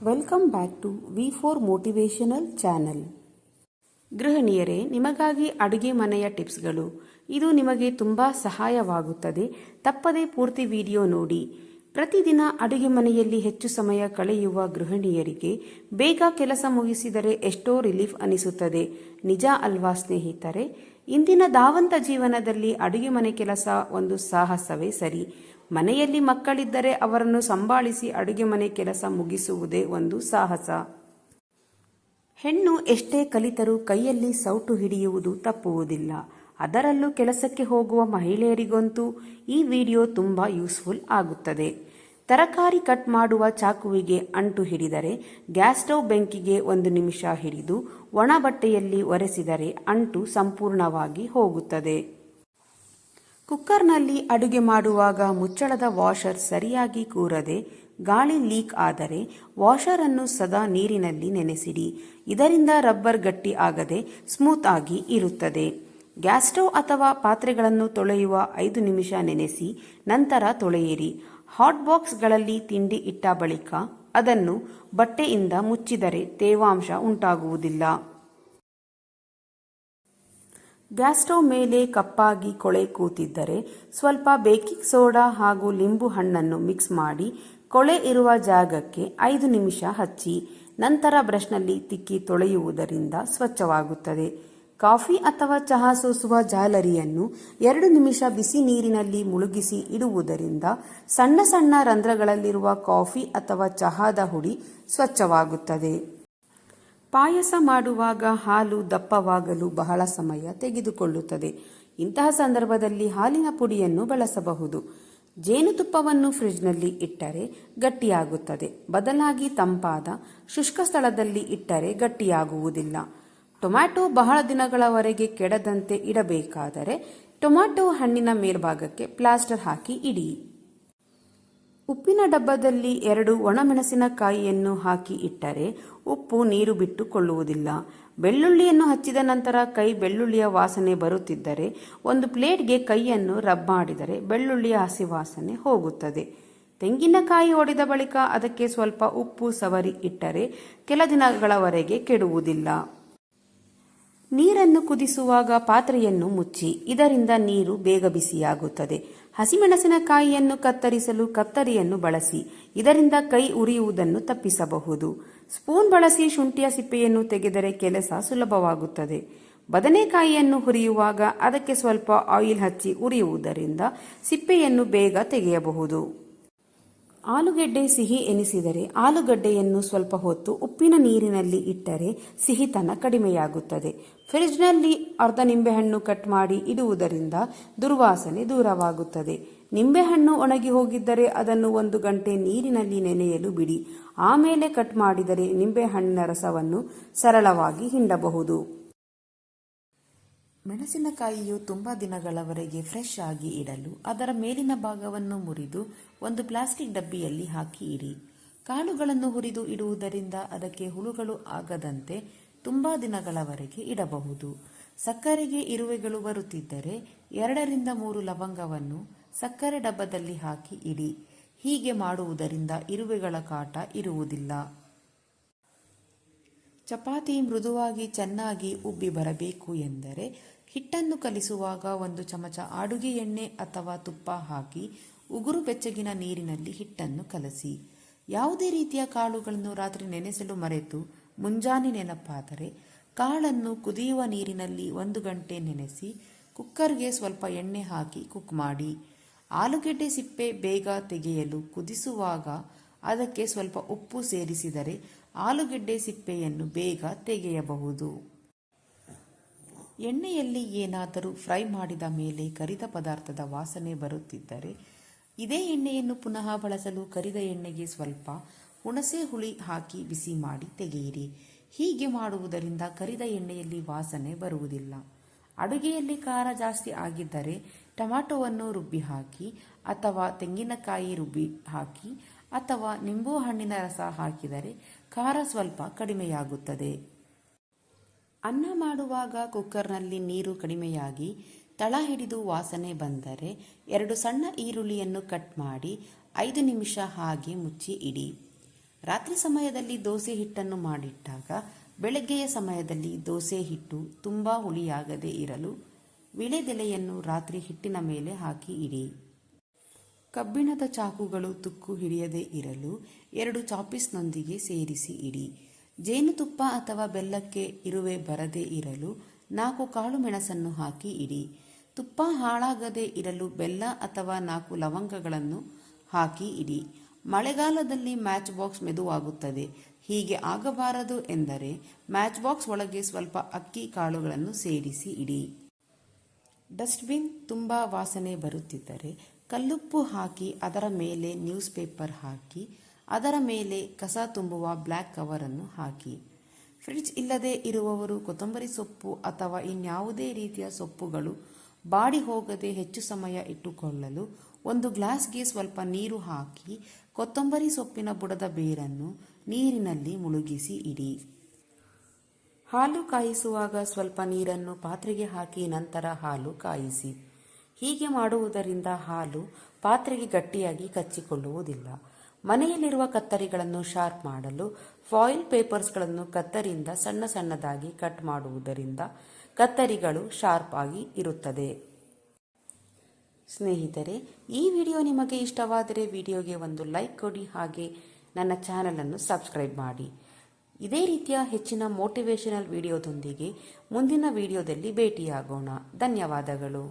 Welcome back to V4 motivational channel. ಗೃಹಿಣಿಯರೇ, ನಿಮಗಾಗಿ ಅಡುಗೆ ಮನೆಯ ಟಿಪ್ಸ್ಗಳು. ಇದು ನಿಮಗೆ ತುಂಬ ಸಹಾಯವಾಗುತ್ತದೆ. ತಪ್ಪದೇ ಪೂರ್ತಿ ವಿಡಿಯೋ ನೋಡಿ. ಪ್ರತಿದಿನ ಅಡುಗೆ ಮನೆಯಲ್ಲಿ ಹೆಚ್ಚು ಸಮಯ ಕಳೆಯುವ ಗೃಹಿಣಿಯರಿಗೆ ಬೇಗ ಕೆಲಸ ಮುಗಿಸಿದರೆ ಎಷ್ಟೋ ರಿಲೀಫ್ ಅನಿಸುತ್ತದೆ. ನಿಜ ಅಲ್ವಾ ಸ್ನೇಹಿತರೆ? ಇಂದಿನ ಧಾವಂತ ಜೀವನದಲ್ಲಿ ಅಡುಗೆ ಮನೆ ಕೆಲಸ ಒಂದು ಸಾಹಸವೇ ಸರಿ. ಮನೆಯಲ್ಲಿ ಮಕ್ಕಳಿದ್ದರೆ ಅವರನ್ನು ಸಂಭಾಳಿಸಿ ಅಡುಗೆ ಮನೆ ಕೆಲಸ ಮುಗಿಸುವುದೇ ಒಂದು ಸಾಹಸ. ಹೆಣ್ಣು ಎಷ್ಟೇ ಕಲಿತರೂ ಕೈಯಲ್ಲಿ ಸೌಟು ಹಿಡಿಯುವುದು ತಪ್ಪುವುದಿಲ್ಲ. ಅದರಲ್ಲೂ ಕೆಲಸಕ್ಕೆ ಹೋಗುವ ಮಹಿಳೆಯರಿಗಂತೂ ಈ ವಿಡಿಯೋ ತುಂಬ ಯೂಸ್ಫುಲ್ ಆಗುತ್ತದೆ. ತರಕಾರಿ ಕಟ್ ಮಾಡುವ ಚಾಕುವಿಗೆ ಅಂಟು ಹಿಡಿದರೆ ಗ್ಯಾಸ್ ಸ್ಟವ್ ಬೆಂಕಿಗೆ 1 ನಿಮಿಷ ಹಿಡಿದು ಒಣ ಬಟ್ಟೆಯಲ್ಲಿ ಒರೆಸಿದರೆ ಅಂಟು ಸಂಪೂರ್ಣವಾಗಿ ಹೋಗುತ್ತದೆ. ಕುಕ್ಕರ್ನಲ್ಲಿ ಅಡುಗೆ ಮಾಡುವಾಗ ಮುಚ್ಚಳದ ವಾಷರ್ ಸರಿಯಾಗಿ ಕೂರದೆ ಗಾಳಿ ಲೀಕ್ ಆದರೆ ವಾಷರ್ ಅನ್ನು ಸದಾ ನೀರಿನಲ್ಲಿ ನೆನೆಸಿಡಿ. ಇದರಿಂದ ರಬ್ಬರ್ ಗಟ್ಟಿ ಆಗದೆ ಸ್ಮೂತ್ ಆಗಿ ಇರುತ್ತದೆ. ಗ್ಯಾಸ್ ಸ್ಟವ್ ಅಥವಾ ಪಾತ್ರೆಗಳನ್ನು ತೊಳೆಯುವ 5 ನಿಮಿಷ ನೆನೆಸಿ ನಂತರ ತೊಳೆಯಿರಿ. ಹಾಟ್ ಬಾಕ್ಸ್ಗಳಲ್ಲಿ ತಿಂಡಿ ಇಟ್ಟ ಬಳಿಕ ಅದನ್ನು ಬಟ್ಟೆಯಿಂದ ಮುಚ್ಚಿದರೆ ತೇವಾಂಶ ಉಂಟಾಗುವುದಿಲ್ಲ. ಗ್ಯಾಸ್ ಸ್ಟವ್ ಮೇಲೆ ಕಪ್ಪಾಗಿ ಕೊಳೆ ಕೂತಿದ್ದರೆ ಸ್ವಲ್ಪ ಬೇಕಿಂಗ್ ಸೋಡಾ ಹಾಗೂ ಲಿಂಬು ಹಣ್ಣನ್ನು ಮಿಕ್ಸ್ ಮಾಡಿ ಕೊಳೆ ಇರುವ ಜಾಗಕ್ಕೆ 5 ನಿಮಿಷ ಹಚ್ಚಿ ನಂತರ ಬ್ರಷ್ನಲ್ಲಿ ತಿಕ್ಕಿ ತೊಳೆಯುವುದರಿಂದ ಸ್ವಚ್ಛವಾಗುತ್ತದೆ. ಕಾಫಿ ಅಥವಾ ಚಹಾ ಸೋಸುವ ಜಾಲರಿಯನ್ನು 2 ನಿಮಿಷ ಬಿಸಿ ನೀರಿನಲ್ಲಿ ಮುಳುಗಿಸಿ ಇಡುವುದರಿಂದ ಸಣ್ಣ ಸಣ್ಣ ರಂಧ್ರಗಳಲ್ಲಿರುವ ಕಾಫಿ ಅಥವಾ ಚಹಾದ ಹುಡಿ ಸ್ವಚ್ಛವಾಗುತ್ತದೆ. ಪಾಯಸ ಮಾಡುವಾಗ ಹಾಲು ದಪ್ಪವಾಗಲು ಬಹಳ ಸಮಯ ತೆಗೆದುಕೊಳ್ಳುತ್ತದೆ. ಇಂತಹ ಸಂದರ್ಭದಲ್ಲಿ ಹಾಲಿನ ಪುಡಿಯನ್ನು ಬಳಸಬಹುದು. ಜೇನುತುಪ್ಪವನ್ನು ಫ್ರಿಡ್ಜ್ನಲ್ಲಿ ಇಟ್ಟರೆ ಗಟ್ಟಿಯಾಗುತ್ತದೆ. ಬದಲಾಗಿ ತಂಪಾದ ಶುಷ್ಕ ಸ್ಥಳದಲ್ಲಿ ಇಟ್ಟರೆ ಗಟ್ಟಿಯಾಗುವುದಿಲ್ಲ. ಟೊಮ್ಯಾಟೊ ಬಹಳ ದಿನಗಳವರೆಗೆ ಕೆಡದಂತೆ ಇಡಬೇಕಾದರೆ ಟೊಮ್ಯಾಟೊ ಹಣ್ಣಿನ ಮೇಲ್ಭಾಗಕ್ಕೆ ಪ್ಲಾಸ್ಟರ್ ಹಾಕಿ ಇಡಿ. ಉಪ್ಪಿನ ಡಬ್ಬದಲ್ಲಿ 2 ಒಣಮೆಣಸಿನಕಾಯಿಯನ್ನು ಹಾಕಿ ಇಟ್ಟರೆ ಉಪ್ಪು ನೀರು ಬಿಟ್ಟುಕೊಳ್ಳುವುದಿಲ್ಲ. ಬೆಳ್ಳುಳ್ಳಿಯನ್ನು ಹಚ್ಚಿದ ನಂತರ ಕೈ ಬೆಳ್ಳುಳ್ಳಿಯ ವಾಸನೆ ಬರುತ್ತಿದ್ದರೆ ಒಂದು ಪ್ಲೇಟ್ಗೆ ಕೈಯನ್ನು ರಬ್ ಮಾಡಿದರೆ ಬೆಳ್ಳುಳ್ಳಿಯ ಹಸಿ ವಾಸನೆ ಹೋಗುತ್ತದೆ. ತೆಂಗಿನಕಾಯಿ ಒಡೆದ ಬಳಿಕ ಅದಕ್ಕೆ ಸ್ವಲ್ಪ ಉಪ್ಪು ಸವರಿ ಇಟ್ಟರೆ ಕೆಲ ದಿನಗಳವರೆಗೆ ಕೆಡುವುದಿಲ್ಲ. ನೀರನ್ನು ಕುದಿಸುವಾಗ ಪಾತ್ರೆಯನ್ನು ಮುಚ್ಚಿ, ಇದರಿಂದ ನೀರು ಬೇಗ ಬಿಸಿಯಾಗುತ್ತದೆ. ಹಸಿಮೆಣಸಿನಕಾಯಿಯನ್ನು ಕತ್ತರಿಸಲು ಕತ್ತರಿಯನ್ನು ಬಳಸಿ, ಇದರಿಂದ ಕೈ ಉರಿಯುವುದನ್ನು ತಪ್ಪಿಸಬಹುದು. ಸ್ಪೂನ್ ಬಳಸಿ ಶುಂಠಿಯ ಸಿಪ್ಪೆಯನ್ನು ತೆಗೆದರೆ ಕೆಲಸ ಸುಲಭವಾಗುತ್ತದೆ. ಬದನೆಕಾಯಿಯನ್ನು ಹುರಿಯುವಾಗ ಅದಕ್ಕೆ ಸ್ವಲ್ಪ ಆಯಿಲ್ ಹಚ್ಚಿ ಉರಿಯುವುದರಿಂದ ಸಿಪ್ಪೆಯನ್ನು ಬೇಗ ತೆಗೆಯಬಹುದು. ಆಲೂಗೆಡ್ಡೆ ಸಿಹಿ ಎನಿಸಿದರೆ ಆಲೂಗಡ್ಡೆಯನ್ನು ಸ್ವಲ್ಪ ಹೊತ್ತು ಉಪ್ಪಿನ ನೀರಿನಲ್ಲಿ ಇಟ್ಟರೆ ಸಿಹಿತನ ಕಡಿಮೆಯಾಗುತ್ತದೆ. ಫ್ರಿಡ್ಜ್ನಲ್ಲಿ ಅರ್ಧ ನಿಂಬೆಹಣ್ಣು ಕಟ್ ಮಾಡಿ ಇಡುವುದರಿಂದ ದುರ್ವಾಸನೆ ದೂರವಾಗುತ್ತದೆ. ನಿಂಬೆಹಣ್ಣು ಒಣಗಿ ಹೋಗಿದ್ದರೆ ಅದನ್ನು 1 ಗಂಟೆ ನೀರಿನಲ್ಲಿ ನೆನೆಯಲು ಬಿಡಿ. ಆಮೇಲೆ ಕಟ್ ಮಾಡಿದರೆ ನಿಂಬೆಹಣ್ಣಿನ ರಸವನ್ನು ಸರಳವಾಗಿ ಹಿಂಡಬಹುದು. ಮೆಣಸಿನಕಾಯಿಯು ತುಂಬ ದಿನಗಳವರೆಗೆ ಫ್ರೆಶ್ ಆಗಿ ಇಡಲು ಅದರ ಮೇಲಿನ ಭಾಗವನ್ನು ಮುರಿದು ಒಂದು ಪ್ಲಾಸ್ಟಿಕ್ ಡಬ್ಬಿಯಲ್ಲಿ ಹಾಕಿ ಇಡಿ. ಕಾಳುಗಳನ್ನು ಹುರಿದು ಇಡುವುದರಿಂದ ಅದಕ್ಕೆ ಹುಳುಗಳು ಆಗದಂತೆ ತುಂಬ ದಿನಗಳವರೆಗೆ ಇಡಬಹುದು. ಸಕ್ಕರೆಗೆ ಇರುವೆಗಳು ಬರುತ್ತಿದ್ದರೆ 2 ರಿಂದ 3 ಲವಂಗವನ್ನು ಸಕ್ಕರೆ ಡಬ್ಬದಲ್ಲಿ ಹಾಕಿ ಇಡಿ. ಹೀಗೆ ಮಾಡುವುದರಿಂದ ಇರುವೆಗಳ ಕಾಟ ಇರುವುದಿಲ್ಲ. ಚಪಾತಿ ಮೃದುವಾಗಿ ಚೆನ್ನಾಗಿ ಉಬ್ಬಿ ಬರಬೇಕು ಎಂದರೆ ಹಿಟ್ಟನ್ನು ಕಲಿಸುವಾಗ 1 ಚಮಚ ಅಡುಗೆ ಎಣ್ಣೆ ಅಥವಾ ತುಪ್ಪ ಹಾಕಿ ಉಗುರು ಬೆಚ್ಚಗಿನ ನೀರಿನಲ್ಲಿ ಹಿಟ್ಟನ್ನು ಕಲಸಿ. ಯಾವುದೇ ರೀತಿಯ ಕಾಳುಗಳನ್ನು ರಾತ್ರಿ ನೆನೆಸಲು ಮರೆತು ಮುಂಜಾನೆ ನೆನಪಾದರೆ ಕಾಳನ್ನು ಕುದಿಯುವ ನೀರಿನಲ್ಲಿ 1 ಗಂಟೆ ನೆನೆಸಿ ಕುಕ್ಕರ್ಗೆ ಸ್ವಲ್ಪ ಎಣ್ಣೆ ಹಾಕಿ ಕುಕ್ ಮಾಡಿ. ಆಲೂಗೆಡ್ಡೆ ಸಿಪ್ಪೆ ಬೇಗ ತೆಗೆಯಲು ಕುದಿಸುವಾಗ ಅದಕ್ಕೆ ಸ್ವಲ್ಪ ಉಪ್ಪು ಸೇರಿಸಿದರೆ ಆಲೂಗೆಡ್ಡೆ ಸಿಪ್ಪೆಯನ್ನು ಬೇಗ ತೆಗೆಯಬಹುದು. ಎಣ್ಣೆಯಲ್ಲಿ ಏನಾದರೂ ಫ್ರೈ ಮಾಡಿದ ಮೇಲೆ ಕರಿದ ಪದಾರ್ಥದ ವಾಸನೆ ಬರುತ್ತಿದ್ದರೆ ಇದೇ ಎಣ್ಣೆಯನ್ನು ಪುನಃ ಬಳಸಲು ಕರಿದ ಎಣ್ಣೆಗೆ ಸ್ವಲ್ಪ ಹುಣಸೆ ಹುಳಿ ಹಾಕಿ ಬಿಸಿ ಮಾಡಿ ತೆಗೆಯಿರಿ. ಹೀಗೆ ಮಾಡುವುದರಿಂದ ಕರಿದ ಎಣ್ಣೆಯಲ್ಲಿ ವಾಸನೆ ಬರುವುದಿಲ್ಲ. ಅಡುಗೆಯಲ್ಲಿ ಖಾರ ಜಾಸ್ತಿ ಆಗಿದ್ದರೆ ಟೊಮ್ಯಾಟೊವನ್ನು ರುಬ್ಬಿ ಹಾಕಿ ಅಥವಾ ತೆಂಗಿನಕಾಯಿ ರುಬ್ಬಿ ಹಾಕಿ ಅಥವಾ ನಿಂಬು ಹಣ್ಣಿನ ರಸ ಹಾಕಿದರೆ ಖಾರ ಸ್ವಲ್ಪ ಕಡಿಮೆಯಾಗುತ್ತದೆ. ಅನ್ನ ಮಾಡುವಾಗ ಕುಕ್ಕರ್ನಲ್ಲಿ ನೀರು ಕಡಿಮೆಯಾಗಿ ತಳ ಹಿಡಿದು ವಾಸನೆ ಬಂದರೆ 2 ಸಣ್ಣ ಈರುಳ್ಳಿಯನ್ನು ಕಟ್ ಮಾಡಿ 5 ನಿಮಿಷ ಹಾಗೆ ಮುಚ್ಚಿ ಇಡಿ. ರಾತ್ರಿ ಸಮಯದಲ್ಲಿ ದೋಸೆ ಹಿಟ್ಟನ್ನು ಮಾಡಿಟ್ಟಾಗ ಬೆಳಗ್ಗೆಯ ಸಮಯದಲ್ಲಿ ದೋಸೆ ಹಿಟ್ಟು ತುಂಬ ಹುಳಿಯಾಗದೇ ಇರಲು ವೀಳ್ಯದೆಲೆಯನ್ನು ರಾತ್ರಿ ಹಿಟ್ಟಿನ ಮೇಲೆ ಹಾಕಿ ಇಡಿ. ಕಬ್ಬಿಣದ ಚಾಕುಗಳು ತುಕ್ಕು ಹಿಡಿಯದೇ ಇರಲು 2 ಚಾಪಿಸ್ನೊಂದಿಗೆ ಸೇರಿಸಿ ಇಡಿ. ಜೇನುತುಪ್ಪ ಅಥವಾ ಬೆಲ್ಲಕ್ಕೆ ಇರುವೆ ಬರದೇ ಇರಲು 4 ಕಾಳು ಮೆಣಸನ್ನು ಹಾಕಿ ಇಡಿ. ತುಪ್ಪ ಹಾಳಾಗದೇ ಇರಲು ಬೆಲ್ಲ ಅಥವಾ 4 ಲವಂಗಗಳನ್ನು ಹಾಕಿ ಇಡಿ. ಮಳೆಗಾಲದಲ್ಲಿ ಮ್ಯಾಚ್ ಬಾಕ್ಸ್ ಮೆದುವಾಗುತ್ತದೆ. ಹೀಗೆ ಆಗಬಾರದು ಎಂದರೆ ಮ್ಯಾಚ್ ಬಾಕ್ಸ್ ಒಳಗೆ ಸ್ವಲ್ಪ ಅಕ್ಕಿ ಕಾಳುಗಳನ್ನು ಸೇರಿಸಿ ಇಡಿ. ಡಸ್ಟ್ಬಿನ್ ತುಂಬ ವಾಸನೆ ಬರುತ್ತಿದ್ದರೆ ಕಲ್ಲುಪ್ಪು ಹಾಕಿ ಅದರ ಮೇಲೆ ನ್ಯೂಸ್ ಪೇಪರ್ ಹಾಕಿ ಅದರ ಮೇಲೆ ಕಸ ತುಂಬುವ ಬ್ಲ್ಯಾಕ್ ಕವರನ್ನು ಹಾಕಿ. ಫ್ರಿಡ್ಜ್ ಇಲ್ಲದೆ ಇರುವವರು ಕೊತ್ತಂಬರಿ ಸೊಪ್ಪು ಅಥವಾ ಇನ್ಯಾವುದೇ ರೀತಿಯ ಸೊಪ್ಪುಗಳು ಬಾಡಿ ಹೋಗದೆ ಹೆಚ್ಚು ಸಮಯ ಇಟ್ಟುಕೊಳ್ಳಲು 1 ಗ್ಲಾಸ್ಗೆ ಸ್ವಲ್ಪ ನೀರು ಹಾಕಿ ಕೊತ್ತಂಬರಿ ಸೊಪ್ಪಿನ ಬುಡದ ಬೇರನ್ನು ನೀರಿನಲ್ಲಿ ಮುಳುಗಿಸಿ ಇಡಿ. ಹಾಲು ಕಾಯಿಸುವಾಗ ಸ್ವಲ್ಪ ನೀರನ್ನು ಪಾತ್ರೆಗೆ ಹಾಕಿ ನಂತರ ಹಾಲು ಕಾಯಿಸಿ. ಹೀಗೆ ಮಾಡುವುದರಿಂದ ಹಾಲು ಪಾತ್ರೆಗೆ ಗಟ್ಟಿಯಾಗಿ ಕಚ್ಚಿಕೊಳ್ಳುವುದಿಲ್ಲ. ಮನೆಯಲ್ಲಿರುವ ಕತ್ತರಿಗಳನ್ನು ಶಾರ್ಪ್ ಮಾಡಲು ಫಾಯಿಲ್ ಪೇಪರ್ಸ್ಗಳನ್ನು ಕತ್ತರಿಯಿಂದ ಸಣ್ಣ ಸಣ್ಣದಾಗಿ ಕಟ್ ಮಾಡುವುದರಿಂದ ಕತ್ತರಿಗಳು ಶಾರ್ಪ್ ಆಗಿ ಇರುತ್ತದೆ. ಸ್ನೇಹಿತರೆ, ಈ ವಿಡಿಯೋ ನಿಮಗೆ ಇಷ್ಟವಾದರೆ ವಿಡಿಯೋಗೆ ಒಂದು ಲೈಕ್ ಕೊಡಿ, ಹಾಗೆ ನನ್ನ ಚಾನಲನ್ನು ಸಬ್ಸ್ಕ್ರೈಬ್ ಮಾಡಿ. ಇದೇ ರೀತಿಯ ಹೆಚ್ಚಿನ ಮೋಟಿವೇಶನಲ್ ವಿಡಿಯೋದೊಂದಿಗೆ ಮುಂದಿನ ವಿಡಿಯೋದಲ್ಲಿ ಭೇಟಿಯಾಗೋಣ. ಧನ್ಯವಾದಗಳು.